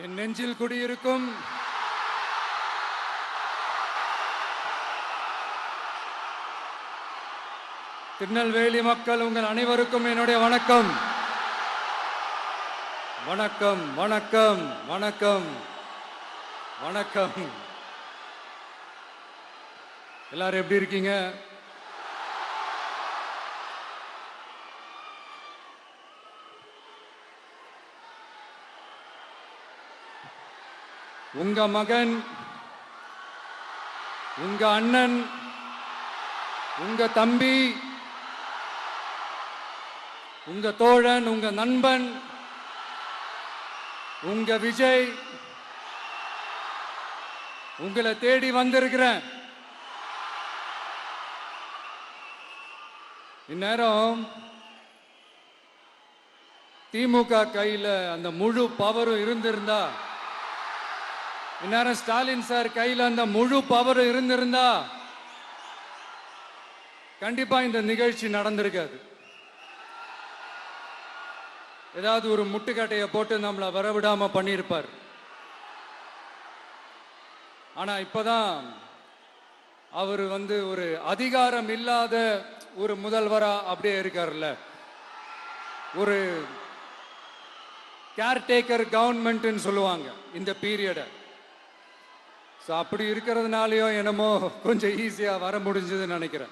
என் நெஞ்சில் குடியிருக்கும் திருநெல்வேலி மக்கள் உங்கள் அனைவருக்கும் என்னுடைய வணக்கம். வணக்கம் வணக்கம் வணக்கம் வணக்கம். எல்லாரும் எப்படி இருக்கீங்க? உங்க மகன், உங்க அண்ணன், உங்க தம்பி, உங்க தோழன், உங்க நண்பன், உங்க விஜய் உங்களை தேடி வந்திருக்கிறேன். இந்நேரம் திமுக கையில அந்த முழு பவரும் இருந்திருந்தா, இந்நேரம் ஸ்டாலின் சார் கையில் அந்த முழு பவர் இருந்திருந்தா கண்டிப்பா இந்த நிகழ்ச்சி நடந்திருக்காது. ஏதாவது ஒரு முட்டுக்கட்டையை போட்டு நம்மளை வரவிடாம பண்ணியிருப்பார். ஆனா இப்பதான் அவர் ஒரு அதிகாரம் இல்லாத ஒரு முதல்வரா அப்படியே இருக்காருல்ல, ஒரு கேர்டேக்கர் கவர்மெண்ட் சொல்லுவாங்க இந்த பீரியட. அப்படி இருக்கிறதுனாலயோ என்னமோ கொஞ்சம் ஈஸியா வர முடிஞ்சதுன்னு நினைக்கிறேன்.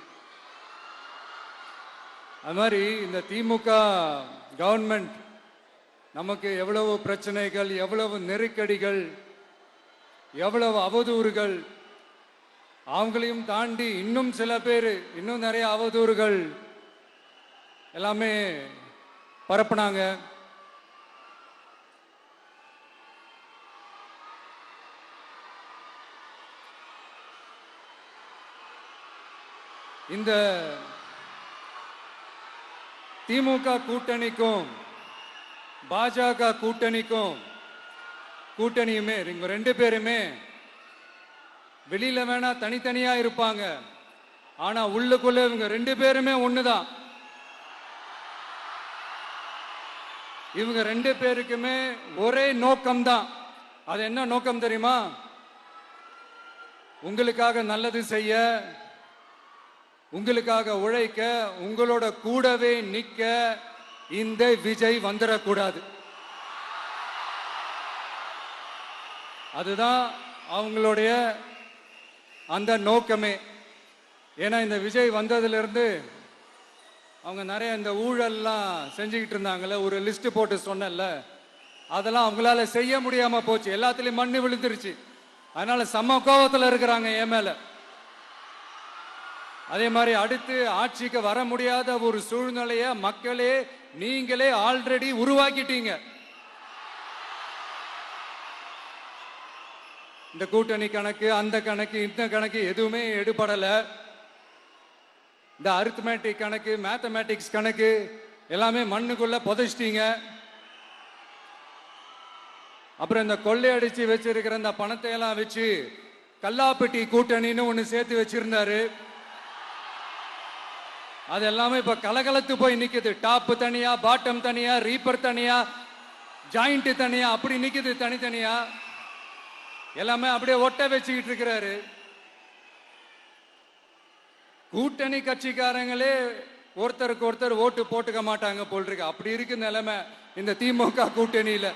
அது மாதிரி இந்த திமுக கவர்மெண்ட் நமக்கு எவ்வளவு பிரச்சனைகள், எவ்வளவு நெருக்கடிகள், எவ்வளவு அவதூறுகள், அவங்களையும் தாண்டி இன்னும் சில பேர் இன்னும் நிறைய அவதூறுகள் எல்லாமே பரப்புனாங்க. இந்த திமுக கூட்டணிக்கும் பாஜக கூட்டணியுமே இவங்க ரெண்டு பேருமே வெளியில வேணா தனித்தனியா இருப்பாங்க, ஆனா உள்ளுக்குள்ள இவங்க ரெண்டு பேருமே ஒண்ணுதான். இவங்க ரெண்டு பேருக்குமே ஒரே நோக்கம்தான். அது என்ன நோக்கம் தெரியுமா? உங்களுக்காக நல்லது செய்ய, உங்களுக்காக உழைக்க, உங்களோட கூடவே நிக்க இந்த விஜய் வந்துடக்கூடாது. அதுதான் அவங்களுடைய அந்த நோக்கமே. ஏன்னா இந்த விஜய் வந்ததிலிருந்து அவங்க நிறைய இந்த ஊழல்லாம் செஞ்சுக்கிட்டு இருந்தாங்கல்ல, ஒரு லிஸ்ட் போட்டு சொன்னல, அதெல்லாம் அவங்களால செய்ய முடியாம போச்சு. எல்லாத்துலயும் மண்ணு விழுந்துருச்சு. அதனால செம்ம கோபத்தில் இருக்கிறாங்க என் மேல. அதே மாதிரி அடுத்து ஆட்சிக்கு வர முடியாத ஒரு சூழ்நிலைய மக்களே நீங்களே ஆல்ரெடி உருவாக்கிட்டீங்க. இந்த கூட்டணி கணக்கு, அந்த கணக்கு, இந்த கணக்கு எதுவுமே எடுபடல. இந்த அரித்மேட்டிக் கணக்கு, மேத்தமேட்டிக்ஸ் கணக்கு எல்லாமே மண்ணுக்குள்ள புதைச்சிட்டீங்க. அப்புறம் இந்த கொள்ளையடிச்சு வச்சிருக்கிற இந்த பணத்தை எல்லாம் வச்சு கல்லாப்பட்டி கூட்டணின்னு ஒண்ணு சேர்த்து வச்சிருந்தாரு. அது எல்லாமே இப்ப கலகலத்து போய் நிக்குது. டாப் தனியா, பாட்டம் தனியா, ரீப்பர் தனியா, ஜாயிண்ட் தனியா, அப்படி நிக்குது தனித்தனியா. எல்லாமே அப்படியே ஒட்ட வச்சுக்கிட்டு இருக்கிறாரு. கூட்டணி கட்சிக்காரங்களே ஒருத்தருக்கு ஒருத்தர் ஓட்டு போட்டுக்க மாட்டாங்க போல் இருக்கு. அப்படி இருக்கு நிலைமை இந்த திமுக கூட்டணியில.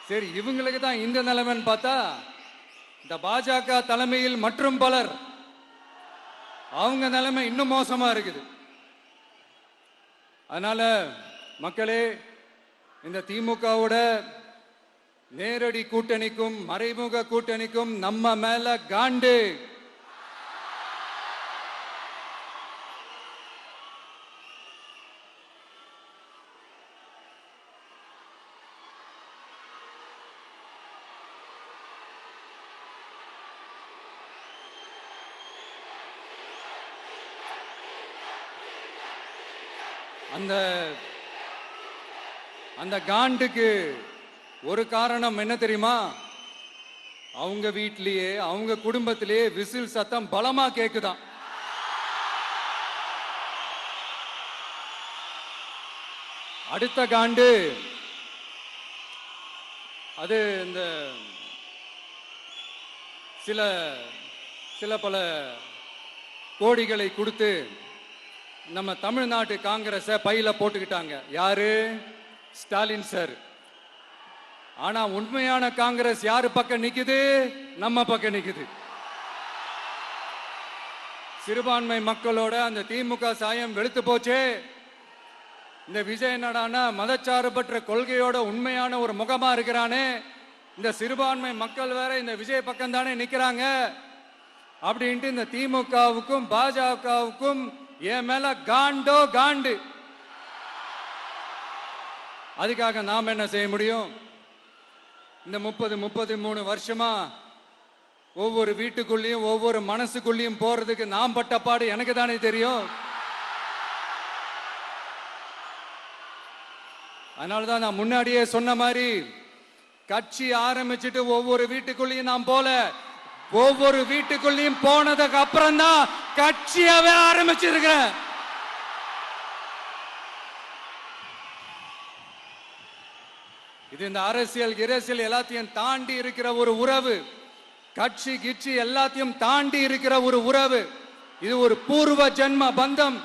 சரி, இவங்களுக்கு தான் இந்த நிலைமைன்னு பார்த்தா இந்த பாஜக தலைமையில் மற்றும் பலர் அவங்க நிலைமை இன்னும் மோசமா இருக்குது. அதனால மக்களே, இந்த திமுகவோட நேரடி கூட்டணிக்கும் மறைமுக கூட்டணிக்கும் நம்ம மேல காண்டு. அந்த காண்டுக்கு ஒரு காரணம் என்ன தெரியுமா? அவங்க வீட்லயே, அவங்க குடும்பத்திலேயே விசில் சத்தம் பலமா கேக்குதான். அடுத்த காண்டு அது இந்த சில சில பல கோடிகளை கொடுத்து நம்ம தமிழ்நாட்டு காங்கிரஸை பையில போட்டுக்கிட்டாங்க. யாரு? ஸ்டாலின் சார். ஆனா உண்மையான காங்கிரஸ் யாரு பக்கம் நிக்குது? நம்ம பக்கம் நிக்குது. சிறுபான்மை மக்களோட அந்த திமுக சாயம் வெளுத்து போச்சே. இந்த விஜய் என்னடானா மதச்சார்பற்ற கொள்கையோட உண்மையான ஒரு முகமா இருக்கிறானே. இந்த சிறுபான்மை மக்கள் வேற இந்த விஜய் பக்கம் தானே நிக்கிறாங்க அப்படின்ட்டு இந்த திமுகவுக்கும் பாஜகவுக்கும் என் மேல காண்டோ காண்டு. அதுக்காக நாம் என்ன செய்ய முடியும்? இந்த 33 வருஷமா ஒவ்வொரு வீட்டுக்குள்ளேயும் ஒவ்வொரு மனசுக்குள்ளேயும் போறதுக்கு நாம் பட்ட பாடு எனக்கு தானே தெரியும். அதனாலதான் நான் முன்னாடியே சொன்ன மாதிரி கட்சி ஆரம்பிச்சுட்டு ஒவ்வொரு வீட்டுக்குள்ளேயும் நான் போல, ஒவ்வொரு வீட்டுக்குள்ளேயும் போனதுக்கு அப்புறம் தான் கட்சியாவே ஆரம்பிச்சிருக்கிறேன். இது இந்த அரசியல் இரசியல் எல்லாத்தையும் தாண்டி இருக்கிற ஒரு உறவு. கட்சி கிட்சி எல்லாத்தையும் தாண்டி இருக்கிற ஒரு உறவு. இது ஒரு பூர்வ ஜென்ம பந்தம்.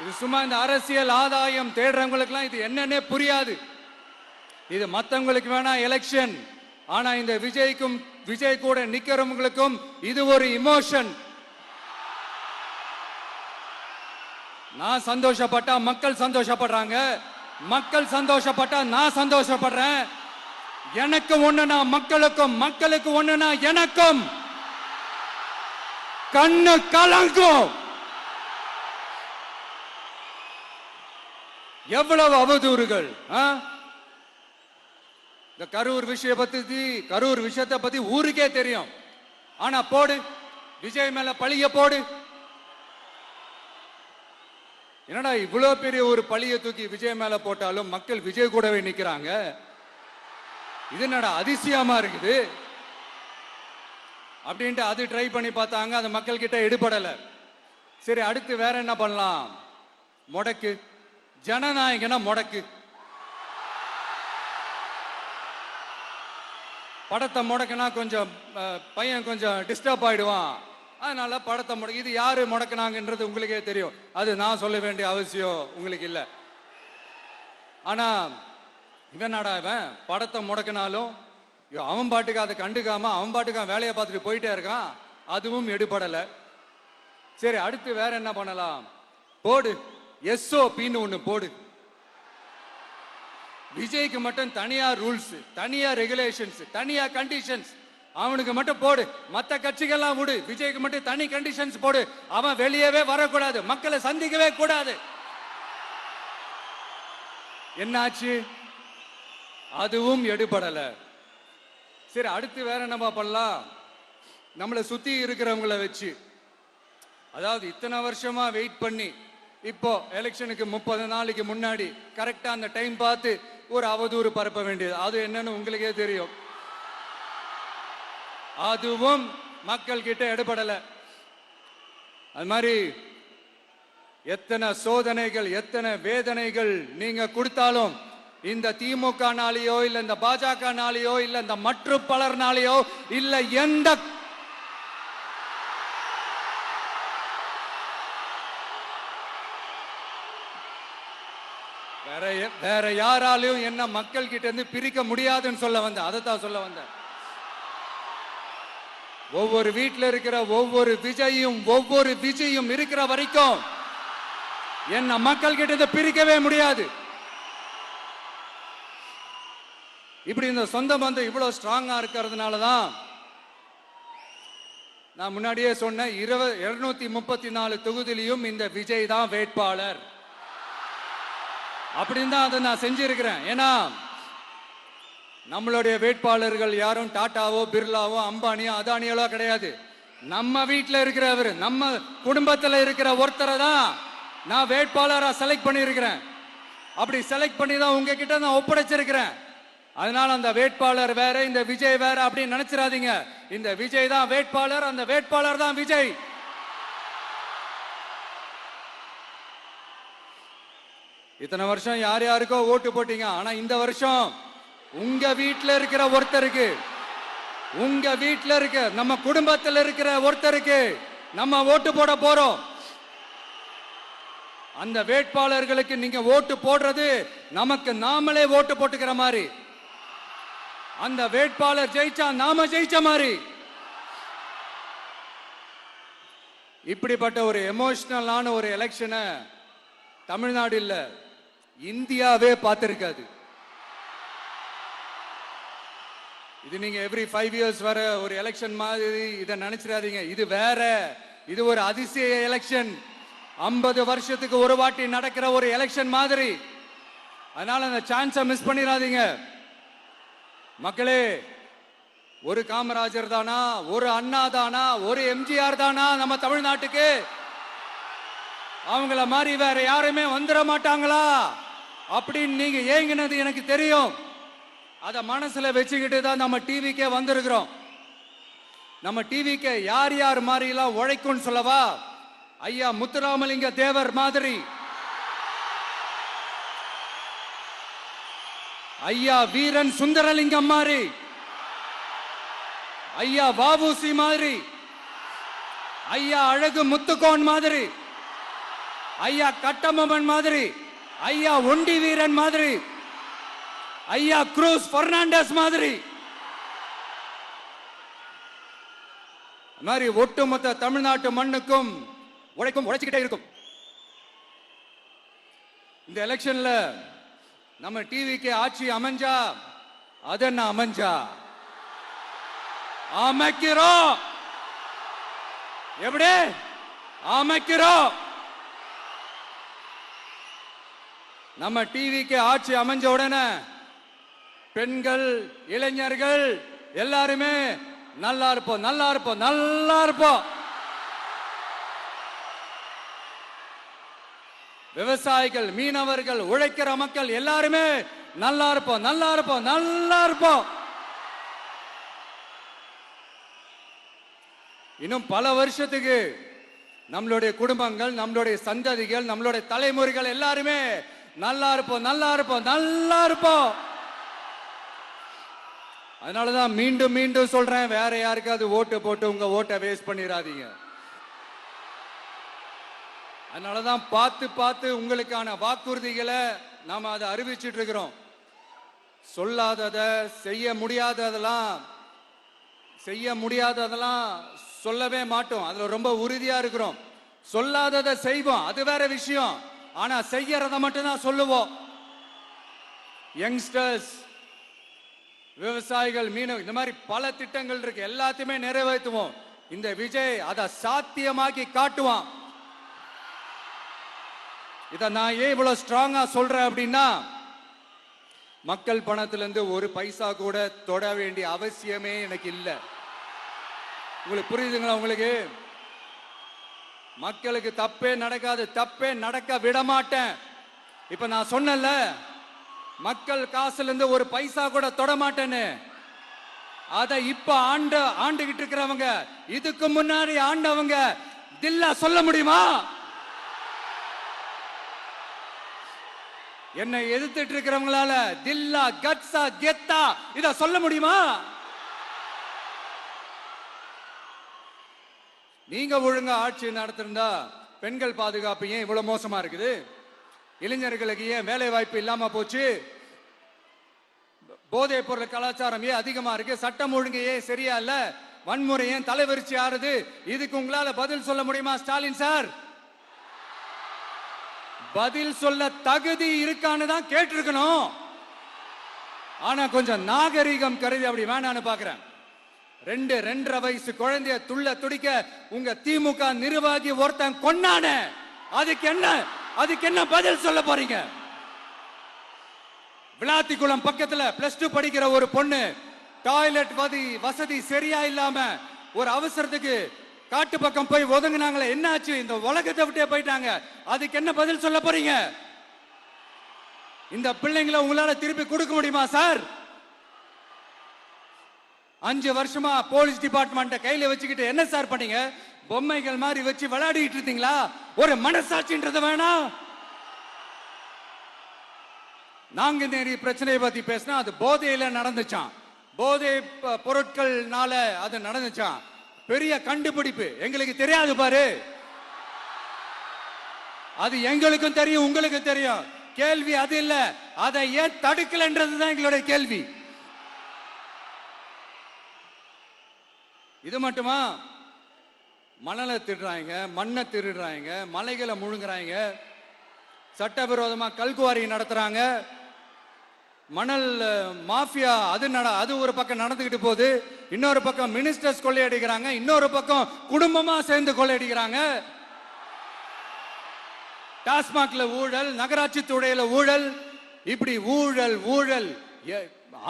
இது சும்மா இந்த அரசியல் ஆதாயம் தேடுறவங்களுக்குலாம் இது என்னன்னே புரியாது. இது மத்தவங்களுக்கு வேணா எலெக்ஷன். ஆனா இந்த விஜய்க்கும் விஜய் கூட நிக்கிறவங்களுக்கும் இது ஒரு இமோஷன். நான் சந்தோஷப்பட்டா மக்கள் சந்தோஷப்படுறாங்க, மக்கள் சந்தோஷப்பட்டா நான் சந்தோஷப்படுறேன். எனக்கு ஒண்ணுனா மக்களுக்கும், மக்களுக்கு ஒண்ணுனா எனக்கும் கண்ணு கலங்கும். எவ்வளவு அவதூறுகள்! இந்த கரூர் விஷயத்தை பத்தி ஊருக்கே தெரியும். ஆனா போடு, விஜய் மேல பழிய போடு. என்னடா இவ்வளவு பெரிய ஒரு பழிய தூக்கி விஜய் மேல போட்டாலும் மக்கள் விஜய் கூடவே நிக்கிறாங்க. இது என்னடா அதிசயமா இருக்குது அப்படின்ட்டு அது ட்ரை பண்ணி பார்த்தாங்க. அது மக்கள் கிட்ட எடுபடல. சரி, அடுத்து வேற என்ன பண்ணலாம்? முடக்கு. ஜனநாயகனா முடக்கு. படத்தை முடக்கினா கொஞ்சம் பையன் கொஞ்சம் டிஸ்டர்ப் ஆயிடுவான். அதனால படத்தை முடக்கு. இது யாரு முடக்கினாங்கன்றது உங்களுக்கே தெரியும். அது நான் சொல்ல வேண்டிய அவசியம் உங்களுக்கு இல்லை. ஆனா இவன் படத்தை முடக்கினாலும் அவன் பாட்டுக்கு அதை கண்டுக்காம அவன் பாட்டுக்கு வேலையை பார்த்துட்டு போயிட்டே இருக்கான். அதுவும் எடுபடலை. சரி, அடுத்து வேற என்ன பண்ணலாம்? போடு, எஸ்ஓபின்னு ஒண்ணு போடு. விஜய்க்கு மட்டும் தனியா ரூல்ஸ், தனியா ரெகுலேஷன்ஸ், தனியா கண்டிஷன்ஸ் அவனுக்கு மட்டும் போடு. மற்ற கட்சிகள்லாம் விடு, விஜய்க்கு மட்டும் தனி கண்டிஷன்ஸ் போடு. அவன் வெளியவே வரக்கூடாது, மக்களை சந்திக்கவே கூடாது. என்னாச்சு? அதுவும் எடுபடல. சரி, அடுத்து வேற என்ன பண்ணலாம்? நம்மளை சுத்தி இருக்கிறவங்கள வச்சு, அதாவது இத்தனை வருஷமா வெயிட் பண்ணி இப்போ எலெக்ஷனுக்கு 30 நாளைக்கு முன்னாடி கரெக்டா அந்த டைம் பார்த்து ஒரு அவதூறு பரப்ப வேண்டியது. அது என்னன்னு உங்களுக்கே தெரியும். அதுவும் மக்கள் கிட்ட எடுபடல. அது மாதிரி எத்தனை சோதனைகள், எத்தனை வேதனைகள் நீங்க கொடுத்தாலும் இந்த திமுக நாளையோ இல்ல இந்த பாஜக நாளையோ இல்ல இந்த மற்ற பலர் நாளையோ இல்ல எந்த வேற யாராலையும் என்ன மக்கள் கிட்ட இருந்து பிரிக்க முடியாதுன்னு சொல்ல வந்த. அதைத்தான் சொல்ல வந்த. ஒவ்வொரு வீட்டில் இருக்கிற ஒவ்வொரு விஜயும் இருக்கிற வரைக்கும் என்ன மக்கள் கிட்ட இருந்து பிரிக்கவே முடியாது. இப்படி இந்த சொந்த பந்தம் இவ்வளவு ஸ்ட்ராங்கா இருக்கிறதுனாலதான் நான் முன்னாடியே சொன்ன 234 தொகுதியிலும் இந்த விஜய் தான் வேட்பாளர் அப்படின்னு தான் அதை நான் செஞ்சிருக்கிறேன். ஏன்னா நம்மளுடைய வேட்பாளர்கள் யாரும் டாட்டாவோ பிர்லாவோ அம்பானியோ அதானியோ கிடையாது. நம்ம வீட்டில் இருக்கிறவர், நம்ம குடும்பத்தில் இருக்கிற ஒருத்தரை தான் நான் வேட்பாளராக செலக்ட் பண்ணியிருக்கிறேன். அப்படி செலக்ட் பண்ணி தான் உங்ககிட்ட நான் ஒப்படைச்சிருக்கிறேன். அதனால அந்த வேட்பாளர் வேற, இந்த விஜய் வேற அப்படின்னு நினைச்சிடாதீங்க. இந்த விஜய் தான் வேட்பாளர், அந்த வேட்பாளர் தான் விஜய். இத்தனை வருஷம் யார் யாருக்கோ ஓட்டு போட்டீங்க. ஆனா இந்த வருஷம் உங்க வீட்டுல இருக்கிற ஒருத்தருக்கு, உங்க வீட்டுல இருக்க நம்ம குடும்பத்தில் இருக்கிற ஒருத்தருக்கு நம்ம ஓட்டு போட போறோம். அந்த வேட்பாளர்களுக்கு நீங்க ஓட்டு போடுறது நமக்கு நாமளே ஓட்டு போட்டுக்கிற மாதிரி. அந்த வேட்பாளர் ஜெயிச்சா நாம ஜெயிச்ச மாதிரி. இப்படிப்பட்ட ஒரு எமோஷனலான ஒரு எலெக்ஷனை தமிழ்நாடு இல்ல, இந்தியாவே பார்த்திருக்காது. இது நீங்க எவ்ரி 5 இயர்ஸ் வர ஒரு எலெக்ஷன் மாதிரி இதை நினைச்சிடாதீங்க. இது வேற, இது ஒரு அதிசய எலெக்ஷன். 50 வருஷத்துக்கு ஒரு வாட்டி நடக்கிற ஒரு எலெக்ஷன் மாதிரி. அதனால அந்த சான்ஸை மிஸ் பண்ணிடாதீங்க மக்களே. ஒரு காமராஜர் தானா, ஒரு அண்ணா தானா, ஒரு எம்ஜிஆர் தானா நம்ம தமிழ்நாட்டுக்கு? அவங்கள மாதிரி வேற யாருமே வந்துட மாட்டாங்களா அப்படின்னு நீங்க ஏங்கினது எனக்கு தெரியும். அத மனசுல வச்சுக்கிட்டு தான் நம்ம டிவிக்கே வந்திருக்கிறோம். நம்ம டிவிக்கு யார் யார் மாதிரி எல்லாம் உழைக்கும் சொல்லவா? ஐயா முத்துராமலிங்க தேவர் மாதிரி, ஐயா வீரன் சுந்தரலிங்கம் மாதிரி, ஐயா வாவுசி மாதிரி, ஐயா அழகு முத்துக்கோன் மாதிரி, ஐயா கட்டபொம்மன் மாதிரி, ஐயா ஒண்டி வீரன் மாதிரி, ஐயா குரூஸ் பெர்னாண்டஸ் மாதிரி மாதிரி ஒட்டுமொத்த தமிழ்நாட்டு மண்ணுக்கும் உழைச்சுக்கிட்டே இருக்கும். இந்த எலெக்ஷன்ல நம்ம டிவிக்கு ஆட்சி அமைஞ்சா அது என்ன அமைஞ்சா அமைக்கிறோம். எப்படி அமைக்கிறோம்? நம்ம டிவிக்கு ஆட்சி அமைஞ்ச உடனே பெண்கள், இளைஞர்கள் எல்லாருமே நல்லா இருப்போம், நல்லா இருப்போம், நல்லா இருப்போம். விவசாயிகள், மீனவர்கள், உழைக்கிற மக்கள் எல்லாருமே நல்லா இருப்போம், நல்லா இருப்போம், நல்லா இருப்போம். இன்னும் பல வருஷத்துக்கு நம்மளுடைய குடும்பங்கள், நம்மளுடைய சந்ததிகள், நம்மளுடைய தலைமுறைகள் எல்லாருமே நல்லா இருப்போம், நல்லா இருப்போம், நல்லா இருப்போம். அதனாலதான் மீண்டும் மீண்டும் சொல்றேன், வேற யாருக்காவது ஓட்டு போட்டு உங்க ஓட்டை வேஸ்ட் பண்ணிடாதீங்க. அதனாலதான் பார்த்து பார்த்து உங்களுக்கான வாக்குறுதிகளை நாம அதை அறிவிச்சிட்டு இருக்கிறோம். சொல்லாதத, செய்ய முடியாததெல்லாம் சொல்லவே மாட்டோம். அதுல ரொம்ப உறுதியா இருக்கிறோம். சொல்லாததை செய்வோம், அது வேற விஷயம். ஆனா செய்யறத மட்டும் தான் சொல்லுவோம். யங்ஸ்டர்ஸ், விவசாயிகள், மீனவர்கள், இந்த மாதிரி பல திட்டங்கள் இருக்கு, எல்லாத்தையுமே நிறைவேற்றுவோம். இந்த விஜய் அதை சாத்தியமாக்கி காட்டுவான். இத நான் ஏன் இவ்வளவு ஸ்ட்ராங்கா சொல்றேன் அப்படின்னா, மக்கள் பணத்திலிருந்து ஒரு பைசா கூட தொட வேண்டிய அவசியமே எனக்கு இல்லை. உங்களுக்கு புரியுதுங்களா? உங்களுக்கு மக்களுக்கு தப்பே நடக்காது, தப்பே நடக்க விட மாட்டேன். இப்ப நான் சொன்னல, மக்கள் காசுல இருந்து ஒரு பைசா கூட தொட மாட்டேன்னு. அத இப்ப ஆண்டுகிட்டு இருக்கிறவங்க, இதுக்கு முன்னாடி ஆண்டவங்க தில்லா சொல்ல முடியுமா? என்னை எதிர்த்துட்டு இருக்கிறவங்களால தில்லா, கட்ஸா, கெத்தா இத சொல்ல முடியுமா? நீங்க ஒழுங்கா ஆட்சி நடத்திருந்தா பெண்கள் பாதுகாப்பு ஏன் இவ்வளவு மோசமா இருக்குது? இளைஞர்களுக்கு ஏன் வேலை வாய்ப்பு இல்லாம போச்சு? போதைப் பொருள் கலாச்சாரம் ஏன் அதிகமா இருக்கு? சட்டம் ஒழுங்கு ஏன் சரியா இல்ல? வன்முறை ஏன் தலைவரிச்சு ஆறுது? இதுக்கு உங்களால பதில் சொல்ல முடியுமா ஸ்டாலின் சார்? பதில் சொல்ல தகுதி இருக்கான்னு தான் கேட்டிருக்கணும். ஆனா கொஞ்சம் நாகரிகம் கருதி அப்படி வேணான்னு பாக்குறேன். 2.5 வயசு குழந்தைய துள்ள துடிக்க உங்க திமுக நிர்வாகி ஒருத்தன் கொன்னானே, அதுக்கு என்ன பதில் சொல்ல போறீங்க? விளாத்திக்குளம் பக்கத்துல +2 படிக்கிற ஒரு பொண்ணு டாய்லெட் வசதி சரியா இல்லாம ஒரு அவசரத்துக்கு காட்டு பக்கம் போய் ஒதுங்கினாங்களே, என்னாச்சு? இந்த உலகத்தை விட்டே போயிட்டாங்க. அதுக்கு என்ன பதில் சொல்ல போறீங்க? இந்த பிள்ளைங்களை உங்களால திருப்பி கொடுக்க முடியுமா சார்? 5 வருஷமா போலீஸ் டிபார்ட்மெண்ட்டை கையில வச்சுக்கிட்டு என்ன சார் பண்ணீங்க? பொம்மைகள் மாதிரி வச்சு விளையாடிட்டு இருந்தீங்களா? ஒரு மனசாட்சின்றது வேணாம். நாங்குநேரி பிரச்சனையை பத்தி பேசினா அது போதையில நடந்துச்சான், போதை பொருட்கள்னால அது நடந்துச்சான். பெரிய கண்டுபிடிப்பு எங்களுக்கு தெரியாது பாரு, அது எங்களுக்கும் தெரியும் உங்களுக்கு தெரியும். கேள்வி அது இல்ல, அதை ஏன் தடுக்கலன்றதுதான் எங்களுடைய கேள்வி. இது மட்டுமா? மணலை திருடுறாங்க, மண்ணை திருடுறாங்க, மலைகளை முழுங்குறாங்க, சட்டவிரோதமா கல்குவாரி நடத்துறாங்க, மணல் மாஃபியா அது ஒரு பக்கம் நடந்துகிட்டு போகுது. இன்னொரு பக்கம் மினிஸ்டர்ஸ் கொள்ளையடிக்கிறாங்க, இன்னொரு பக்கம் குடும்பமா சேர்ந்து கொள்ளையடிக்கிறாங்க. டாஸ்மாக்ல ஊழல், நகராட்சி துறையில ஊழல், இப்படி ஊழல் ஊழல்,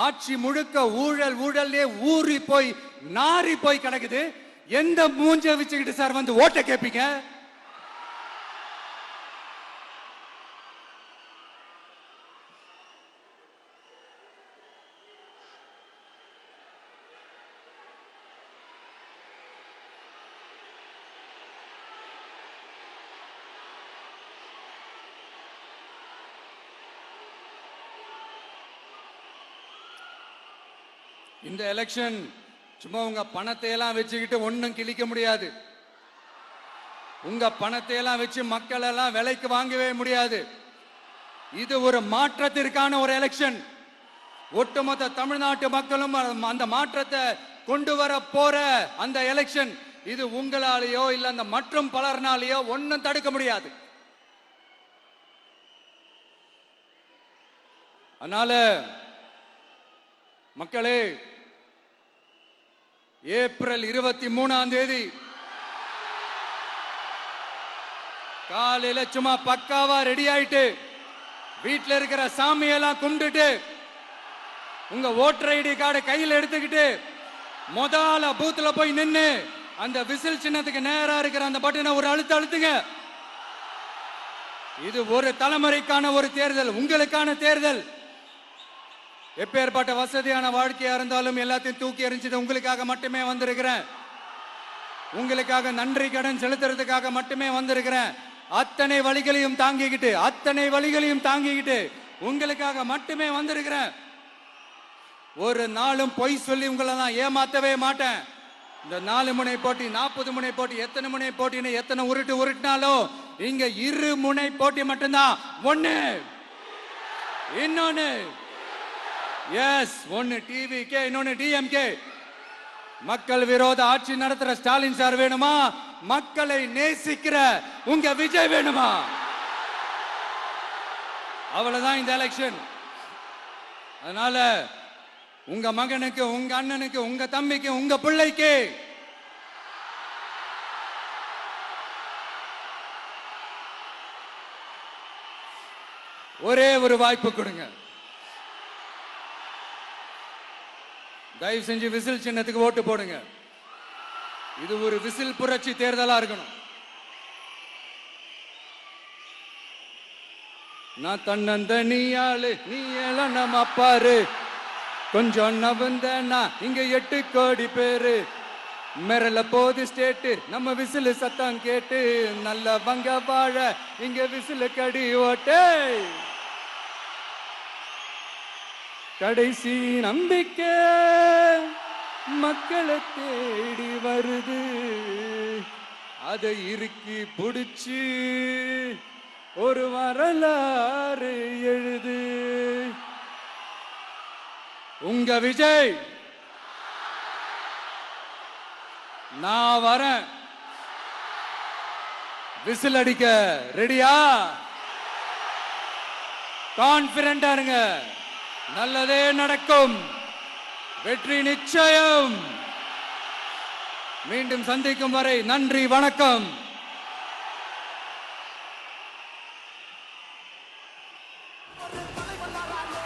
ஆட்சி முழுக்க ஊழல் ஊழல்லே ஊறி போய் நாரி போய் கிடக்குது. எந்த மூஞ்ச வச்சுக்கிட்டு சார் வந்து ஓட்ட கேட்பீங்க? இந்த எலெக்ஷன் சும்மா உங்க பணத்தை எல்லாம் வச்சுக்கிட்டு ஒன்னும் கிழிக்க முடியாது. உங்க பணத்தை எல்லாம் வச்சு மக்கள் எல்லாம் விலைக்கு வாங்கவே முடியாது. இது ஒரு மாற்றத்திற்கான ஒரு எலெக்ஷன். ஒட்டுமொத்த தமிழ்நாட்டு மக்களும் அந்த மாற்றத்தை கொண்டு வர போற அந்த எலெக்ஷன். இது உங்களாலேயோ இல்ல அந்த மற்றும் பலர்னாலேயோ ஒன்னும் தடுக்க முடியாது. அதனால மக்களே, ஏப்ரல் 23 காலையில சும்மா பக்காவா ரெடி ஆயிட்டு வீட்டில் இருக்கிற சாமியெல்லாம் கும்பிட்டுட்டு உங்க ஓட்டர் ஐடி கார்டை கையில் எடுத்துக்கிட்டு முதல்ல பூத்துல போய் நின்று அந்த விசில் சின்னத்துக்கு நேரா இருக்கிற அந்த பட்டனை ஒரு அழுத்துங்க. இது ஒரு தலைமுறைக்கான ஒரு தேர்தல், உங்களுக்கான தேர்தல். எப்பேற்பட்ட வசதியான வாழ்க்கையா இருந்தாலும் எல்லாத்தையும் தூக்கி எறிஞ்சது உங்களுக்காக மட்டுமே வந்திருக்கிறேன். உங்களுக்காக நன்றி கடன் செலுத்துறதுக்காக மட்டுமே வந்திருக்கிறேன். அத்தனை வழிகளையும் தாங்கிக்கிட்டு உங்களுக்காக மட்டுமே வந்திருக்கிறேன். ஒரு நாளும் பொய் சொல்லி உங்களை நான் ஏமாத்தவே மாட்டேன். இந்த 4 முனை போட்டி, 40 முனை போட்டி, எத்தனை முனை போட்டின்னு எத்தனை உருட்டினாலும் இங்க 2 முனை போட்டி மட்டும்தான். ஒண்ணு, இன்னொன்னு எஸ், ஒன்னு டிவிகே, இன்னொன்னு டிஎம்கே. மக்கள் விரோத ஆட்சி நடத்துற ஸ்டாலின் சார் வேணுமா? மக்களை நேசிக்கிற உங்க விஜய் வேணுமா? அவ்வளவுதான் இந்த எலெக்ஷன். அதனால உங்க மகனுக்கு, உங்க அண்ணனுக்கு, உங்க தம்பிக்கு, உங்க பிள்ளைக்கு ஒரே ஒரு வாய்ப்பு கொடுங்க. தயவு செஞ்சு விசில் சின்னத்துக்கு ஓட்டு போடுங்க. இது ஒரு விசில் புரட்சி தேர்தலா இருக்கணும். நான் தன்னந்தனியாளு, நீ எல்லாம் நம்ம பாரு, கொஞ்சம் நவந்தனா இங்க 8 கோடி பேரு, மிரல போது ஸ்டேட்டு நம்ம விசில் சத்தம் கேட்டு, நல்ல வங்க வாழ இங்க விசில் கடி ஓட்டே. கடைசி நம்பிக்கை மக்களை தேடி வருது, அதை இறுக்கி புடிச்சு ஒரு வரலாறு எழுது. உங்க விஜய், நான் வரேன். விசில் அடிக்க ரெடியா? கான்பிடண்டா இருங்க, நல்லதே நடக்கும், வெற்றி நிச்சயம். மீண்டும் சந்திக்கும் வரை நன்றி, வணக்கம். ஒரு தலைவனாக